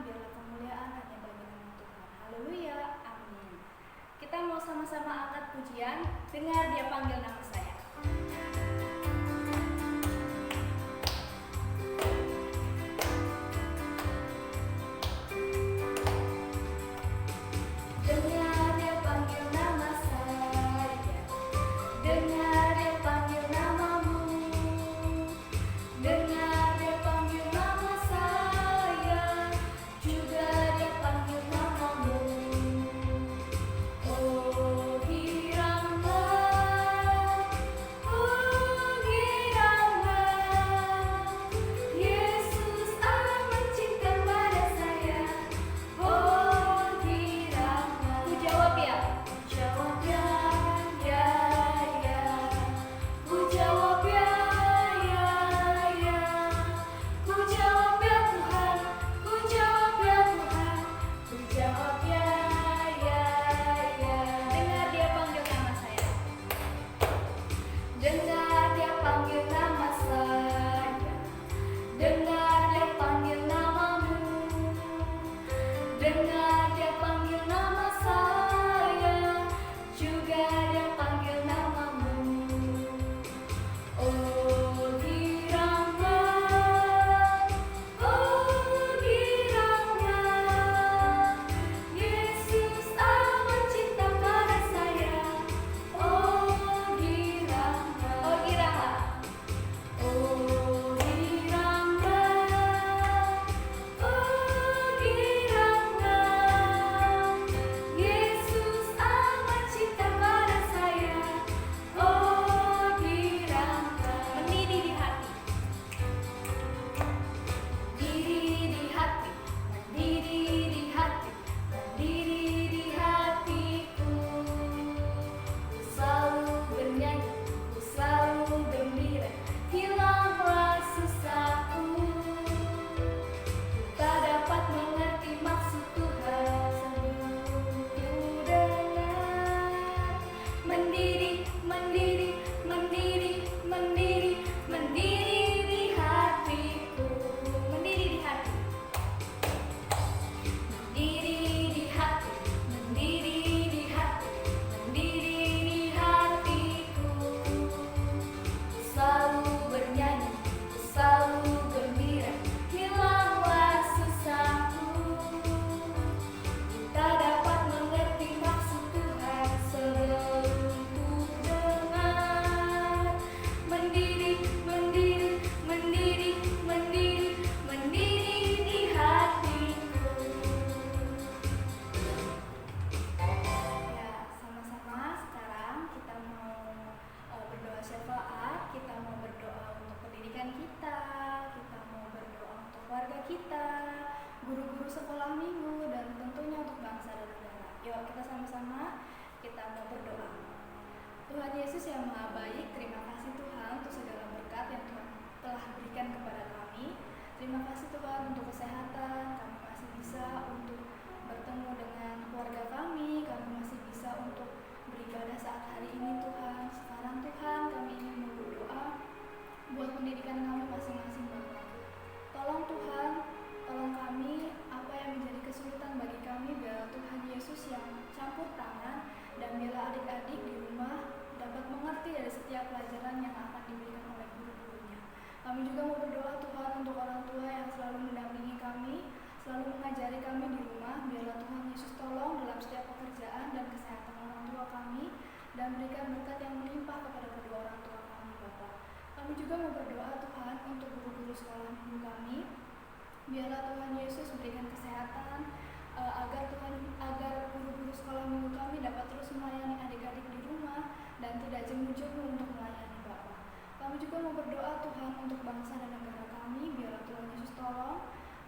biarlah kemuliaan hanya bagi nama Tuhan. Haleluya, amin. Kita mau sama-sama angkat pujian, dengar Dia panggil nama saya.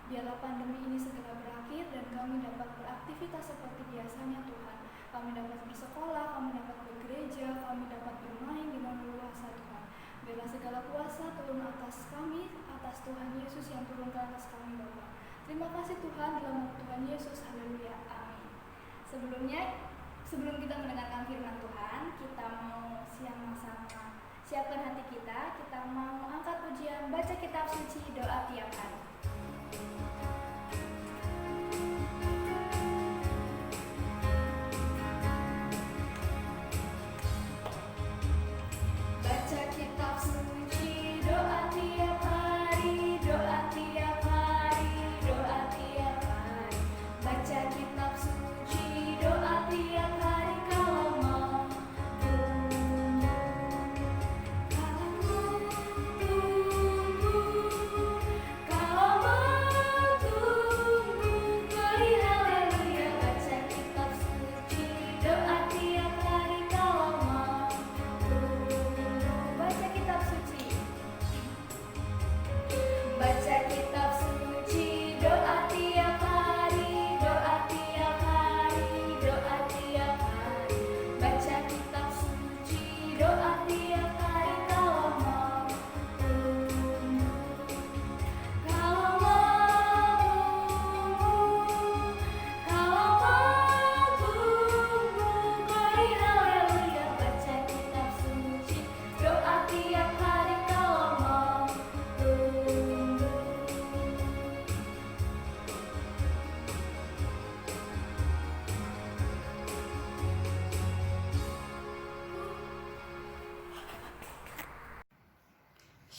Biarlah pandemi ini segera berakhir dan kami dapat beraktivitas seperti biasanya Tuhan. Kami dapat bersekolah, kami dapat bergereja, kami dapat bermain dengan leluasa Tuhan. Biarlah segala kuasa turun atas kami, atas Tuhan Yesus yang turun ke atas kami Bapa. Terima kasih Tuhan, dalam nama Tuhan Yesus, haleluya, amin. Sebelum kita mendengarkan firman Tuhan, kita mau sama-sama siapkan hati kita mau angkat pujian, baca kitab suci, doa tiap hari.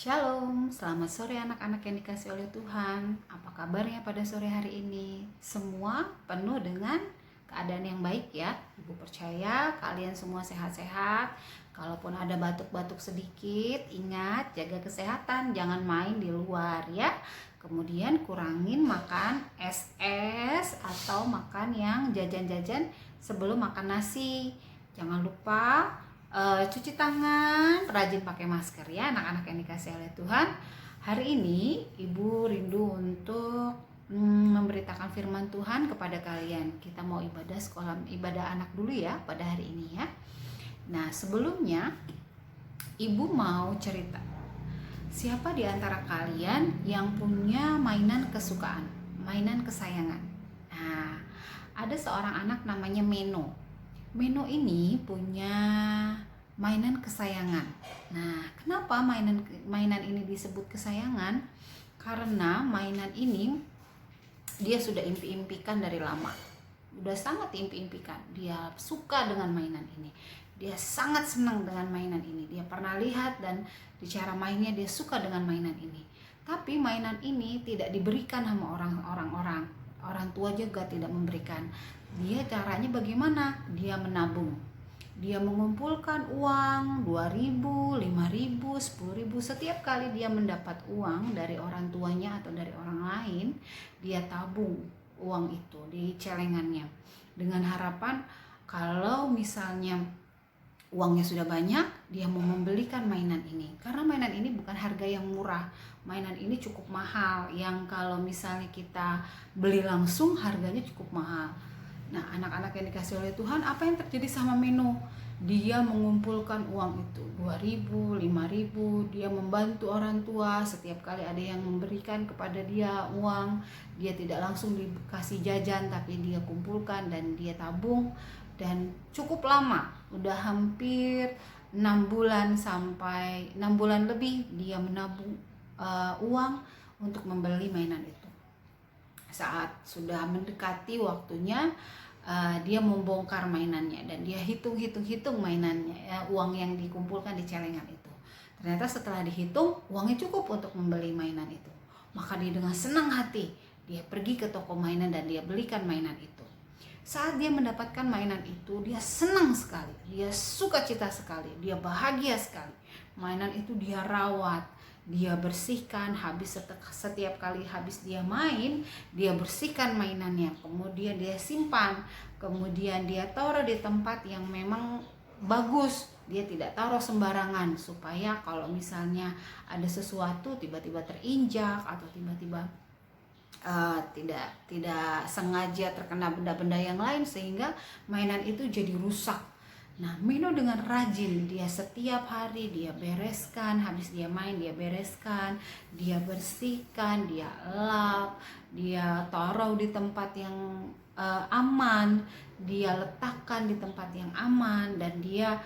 Shalom, selamat sore anak-anak yang dikasih oleh Tuhan. Apa kabarnya pada sore hari ini? Semua penuh dengan keadaan yang baik ya. Ibu percaya kalian semua sehat-sehat. Kalaupun ada batuk-batuk sedikit, ingat jaga kesehatan, jangan main di luar ya. Kemudian kurangin makan es-es atau makan yang jajan-jajan sebelum makan nasi. Jangan lupa cuci tangan, rajin pakai masker ya anak-anak yang dikasih oleh Tuhan. Hari ini Ibu rindu untuk memberitakan firman Tuhan kepada kalian. Kita mau ibadah sekolah ibadah anak dulu ya pada hari ini ya. Nah, sebelumnya Ibu mau cerita. Siapa di antara kalian yang punya mainan kesukaan, mainan kesayangan? Nah, ada seorang anak namanya Meno. Meno ini punya mainan kesayangan. Nah, kenapa mainan ini disebut kesayangan? Karena mainan ini dia sudah impi-impikan dari lama. Udah sangat impi-impikan. Dia suka dengan mainan ini. Dia sangat senang dengan mainan ini. Dia pernah lihat dan di cara mainnya dia suka dengan mainan ini. Tapi mainan ini tidak diberikan sama orang-orang. Orang tua juga tidak memberikan. Dia caranya bagaimana? Dia menabung. Dia mengumpulkan uang 2.000, 5.000, 10.000. Setiap kali dia mendapat uang dari orang tuanya atau dari orang lain, dia tabung uang itu di celengannya. Dengan harapan kalau misalnya uangnya sudah banyak, dia mau membelikan mainan ini. Karena mainan ini bukan harga yang murah. Mainan ini cukup mahal, yang kalau misalnya kita beli langsung harganya cukup mahal. Nah, anak-anak yang dikasih oleh Tuhan, apa yang terjadi sama Meno? Dia mengumpulkan uang itu 2.000, 5.000. Dia membantu orang tua. Setiap kali ada yang memberikan kepada dia uang, dia tidak langsung dikasih jajan, tapi dia kumpulkan dan dia tabung. Dan cukup lama, udah hampir 6 bulan sampai 6 bulan lebih dia menabung uang untuk membeli mainan itu. Saat sudah mendekati waktunya, dia membongkar mainannya dan dia hitung mainannya, uang yang dikumpulkan di celengan itu. Ternyata setelah dihitung, uangnya cukup untuk membeli mainan itu. Maka dia dengan senang hati, dia pergi ke toko mainan dan dia belikan mainan itu. Saat dia mendapatkan mainan itu, dia senang sekali, dia sukacita sekali, dia bahagia sekali. Mainan itu dia rawat, dia bersihkan. Setiap kali habis dia main, dia bersihkan mainannya, kemudian dia simpan, kemudian dia taruh di tempat yang memang bagus. Dia tidak taruh sembarangan, supaya kalau misalnya ada sesuatu tiba-tiba terinjak atau tiba-tiba tidak sengaja terkena benda-benda yang lain sehingga mainan itu jadi rusak. Nah, Meno dengan rajin, dia setiap hari dia bereskan, habis dia main dia bereskan, dia bersihkan, dia lap, dia taruh di tempat yang aman, dia letakkan di tempat yang aman, dan dia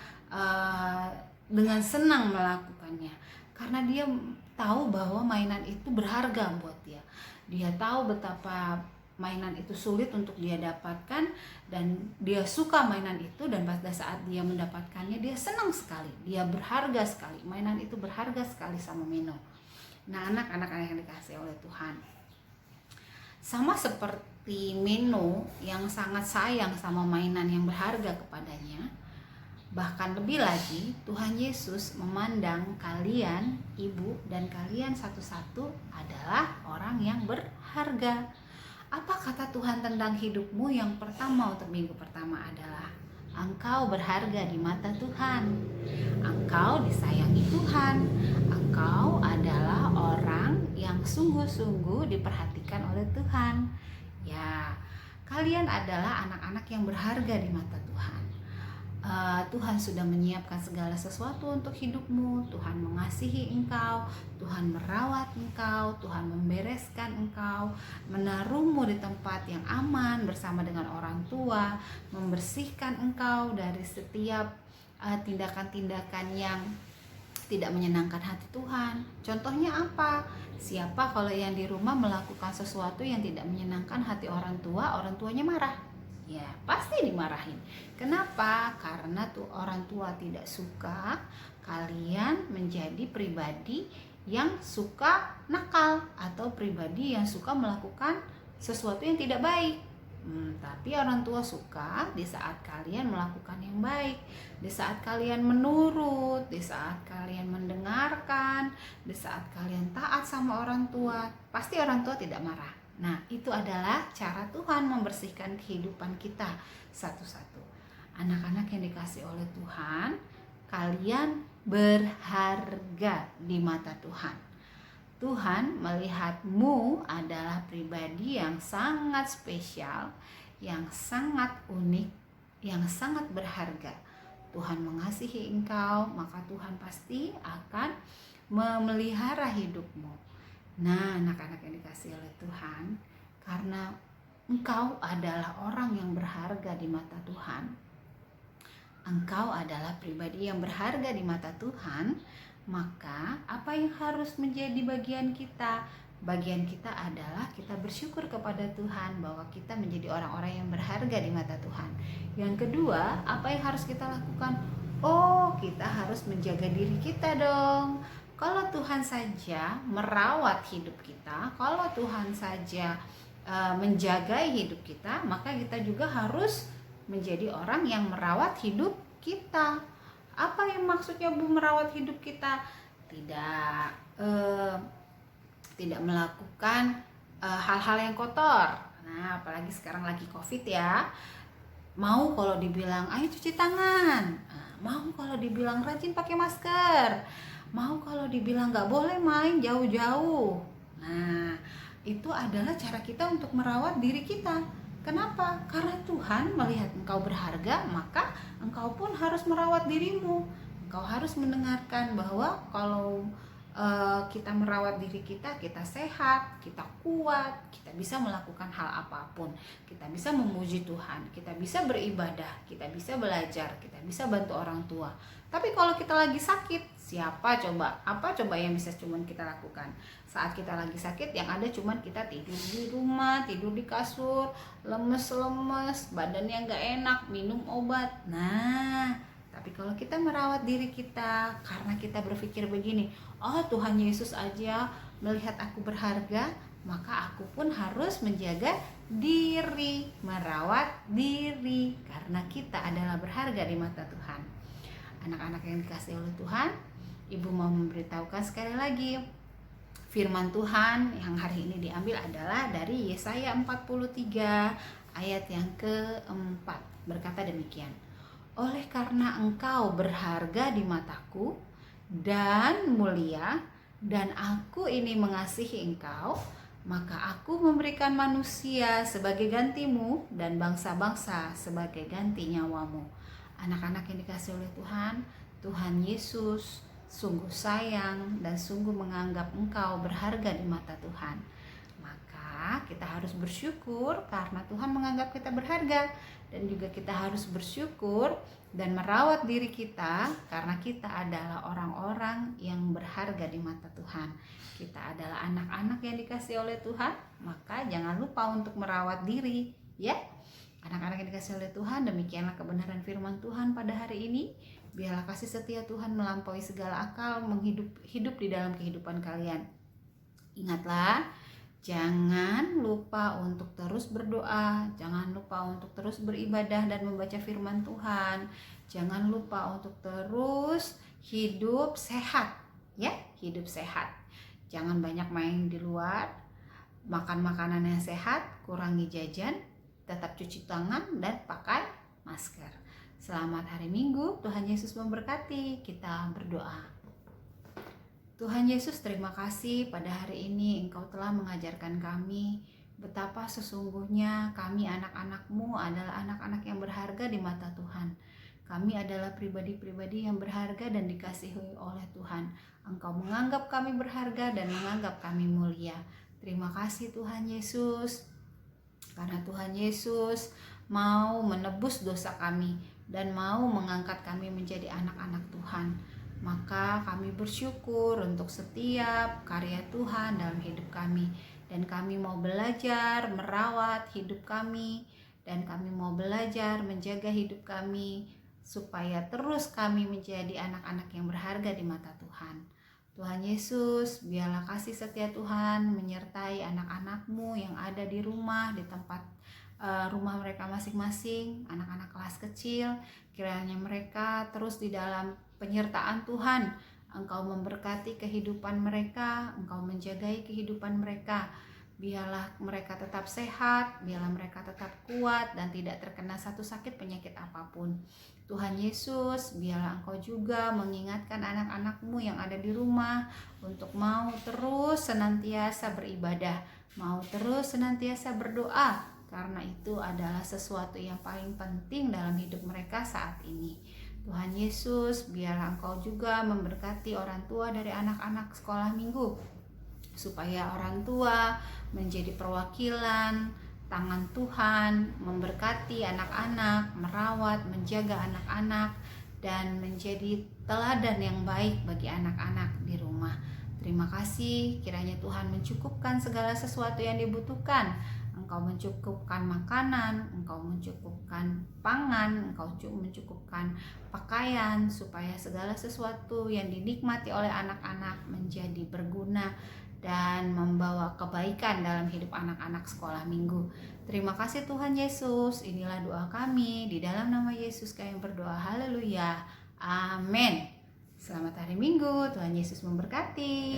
dengan senang melakukannya. Karena dia tahu bahwa mainan itu berharga buat dia. Dia tahu betapa mainan itu sulit untuk dia dapatkan dan dia suka mainan itu, dan pada saat dia mendapatkannya dia senang sekali. Dia berharga sekali. Mainan itu berharga sekali sama Meno. Nah, anak-anak yang dikasih oleh Tuhan, sama seperti Meno yang sangat sayang sama mainan yang berharga kepadanya, bahkan lebih lagi Tuhan Yesus memandang kalian, ibu, dan kalian satu-satu adalah orang yang berharga. Apa kata Tuhan tentang hidupmu? Yang pertama untuk minggu pertama adalah engkau berharga di mata Tuhan. Engkau disayangi Tuhan. Engkau adalah orang yang sungguh-sungguh diperhatikan oleh Tuhan. Ya, kalian adalah anak-anak yang berharga di mata Tuhan. Tuhan sudah menyiapkan segala sesuatu untuk hidupmu. Tuhan mengasihi engkau, Tuhan merawat engkau, Tuhan membereskan engkau, menaruhmu di tempat yang aman bersama dengan orang tua, membersihkan engkau dari setiap tindakan-tindakan yang tidak menyenangkan hati Tuhan. Contohnya apa? Siapa kalau yang di rumah melakukan sesuatu yang tidak menyenangkan hati orang tua, orang tuanya marah? Ya, pasti dimarahin. Kenapa? Karena tuh orang tua tidak suka kalian menjadi pribadi yang suka nakal atau pribadi yang suka melakukan sesuatu yang tidak baik. Tapi orang tua suka di saat kalian melakukan yang baik, di saat kalian menurut, di saat kalian mendengarkan, di saat kalian taat sama orang tua, pasti orang tua tidak marah. Nah, itu adalah cara Tuhan membersihkan kehidupan kita satu-satu. Anak-anak yang dikasih oleh Tuhan, kalian berharga di mata Tuhan. Tuhan melihatmu adalah pribadi yang sangat spesial, yang sangat unik, yang sangat berharga. Tuhan mengasihi engkau, maka Tuhan pasti akan memelihara hidupmu. Nah, anak-anak yang dikasihi oleh Tuhan, karena engkau adalah orang yang berharga di mata Tuhan, engkau adalah pribadi yang berharga di mata Tuhan, maka apa yang harus menjadi bagian kita? Bagian kita adalah kita bersyukur kepada Tuhan bahwa kita menjadi orang-orang yang berharga di mata Tuhan. Yang kedua, apa yang harus kita lakukan? Oh, kita harus menjaga diri kita dong. Kalau Tuhan saja merawat hidup kita, kalau Tuhan saja menjaga hidup kita, maka kita juga harus menjadi orang yang merawat hidup kita. Apa yang maksudnya Bu merawat hidup kita? Tidak melakukan hal-hal yang kotor. Nah, apalagi sekarang lagi COVID ya. Mau kalau dibilang ayo cuci tangan, mau kalau dibilang rajin pakai masker, mau kalau dibilang nggak boleh main jauh-jauh. Nah, itu adalah cara kita untuk merawat diri kita. Kenapa? Karena Tuhan melihat engkau berharga, maka engkau pun harus merawat dirimu. Engkau harus mendengarkan bahwa kalau kita merawat diri kita, kita sehat, kita kuat, kita bisa melakukan hal apapun. Kita bisa memuji Tuhan, kita bisa beribadah, kita bisa belajar, kita bisa bantu orang tua. Tapi kalau kita lagi sakit, siapa coba? Apa coba yang bisa cuman kita lakukan? Saat kita lagi sakit, yang ada cuman kita tidur di rumah, tidur di kasur, lemes-lemes, badannya gak enak, minum obat. Nah, tapi kalau kita merawat diri kita, karena kita berpikir begini, oh Tuhan Yesus aja melihat aku berharga, maka aku pun harus menjaga diri, merawat diri, karena kita adalah berharga di mata Tuhan. Anak-anak yang dikasihi oleh Tuhan, Ibu mau memberitahukan sekali lagi, firman Tuhan yang hari ini diambil adalah dari Yesaya 43 ayat yang keempat, berkata demikian. Oleh karena engkau berharga di mataku dan mulia, dan aku ini mengasihi engkau, maka aku memberikan manusia sebagai gantimu dan bangsa-bangsa sebagai ganti nyawamu. Anak-anak yang dikasihi oleh Tuhan, Tuhan Yesus sungguh sayang dan sungguh menganggap engkau berharga di mata Tuhan. Maka kita harus bersyukur karena Tuhan menganggap kita berharga, dan juga kita harus bersyukur dan merawat diri kita karena kita adalah orang-orang yang berharga di mata Tuhan. Kita adalah anak-anak yang dikasihi oleh Tuhan, maka jangan lupa untuk merawat diri, ya. Anak-anak yang dikasihi oleh Tuhan, demikianlah kebenaran firman Tuhan pada hari ini. Biarlah kasih setia Tuhan melampaui segala akal hidup di dalam kehidupan kalian. Ingatlah, jangan lupa untuk terus berdoa, jangan lupa untuk terus beribadah dan membaca firman Tuhan. Jangan lupa untuk terus hidup sehat, ya, hidup sehat. Jangan banyak main di luar, makan makanan yang sehat, kurangi jajan, tetap cuci tangan dan pakai masker. Selamat hari Minggu, Tuhan Yesus memberkati. Kita berdoa. Tuhan Yesus, terima kasih pada hari ini Engkau telah mengajarkan kami betapa sesungguhnya kami anak-anak-Mu adalah anak-anak yang berharga di mata Tuhan. Kami adalah pribadi-pribadi yang berharga dan dikasihi oleh Tuhan. Engkau menganggap kami berharga dan menganggap kami mulia. Terima kasih Tuhan Yesus, karena Tuhan Yesus mau menebus dosa kami dan mau mengangkat kami menjadi anak-anak Tuhan. Maka kami bersyukur untuk setiap karya Tuhan dalam hidup kami, dan kami mau belajar merawat hidup kami, dan kami mau belajar menjaga hidup kami supaya terus kami menjadi anak-anak yang berharga di mata Tuhan. Tuhan Yesus, biarlah kasih setia Tuhan menyertai anak-anak-Mu yang ada di rumah, di tempat rumah mereka masing-masing, anak-anak kelas kecil. Kiranya mereka terus di dalam penyertaan Tuhan. Engkau memberkati kehidupan mereka, Engkau menjagai kehidupan mereka. Biarlah mereka tetap sehat, biarlah mereka tetap kuat dan tidak terkena satu sakit penyakit apapun. Tuhan Yesus, biarlah Engkau juga mengingatkan anak-anak-Mu yang ada di rumah untuk mau terus senantiasa beribadah, mau terus senantiasa berdoa, karena itu adalah sesuatu yang paling penting dalam hidup mereka saat ini. Tuhan Yesus, biarlah Engkau juga memberkati orang tua dari anak-anak sekolah minggu, supaya orang tua menjadi perwakilan tangan Tuhan, memberkati anak-anak, merawat, menjaga anak-anak, dan menjadi teladan yang baik bagi anak-anak di rumah. Terima kasih, kiranya Tuhan mencukupkan segala sesuatu yang dibutuhkan. Engkau mencukupkan makanan, Engkau mencukupkan pangan, Engkau mencukupkan pakaian, supaya segala sesuatu yang dinikmati oleh anak-anak menjadi berguna dan membawa kebaikan dalam hidup anak-anak sekolah minggu. Terima kasih Tuhan Yesus. Inilah doa kami, di dalam nama Yesus kami berdoa. Haleluya. Amin. Selamat hari Minggu. Tuhan Yesus memberkati.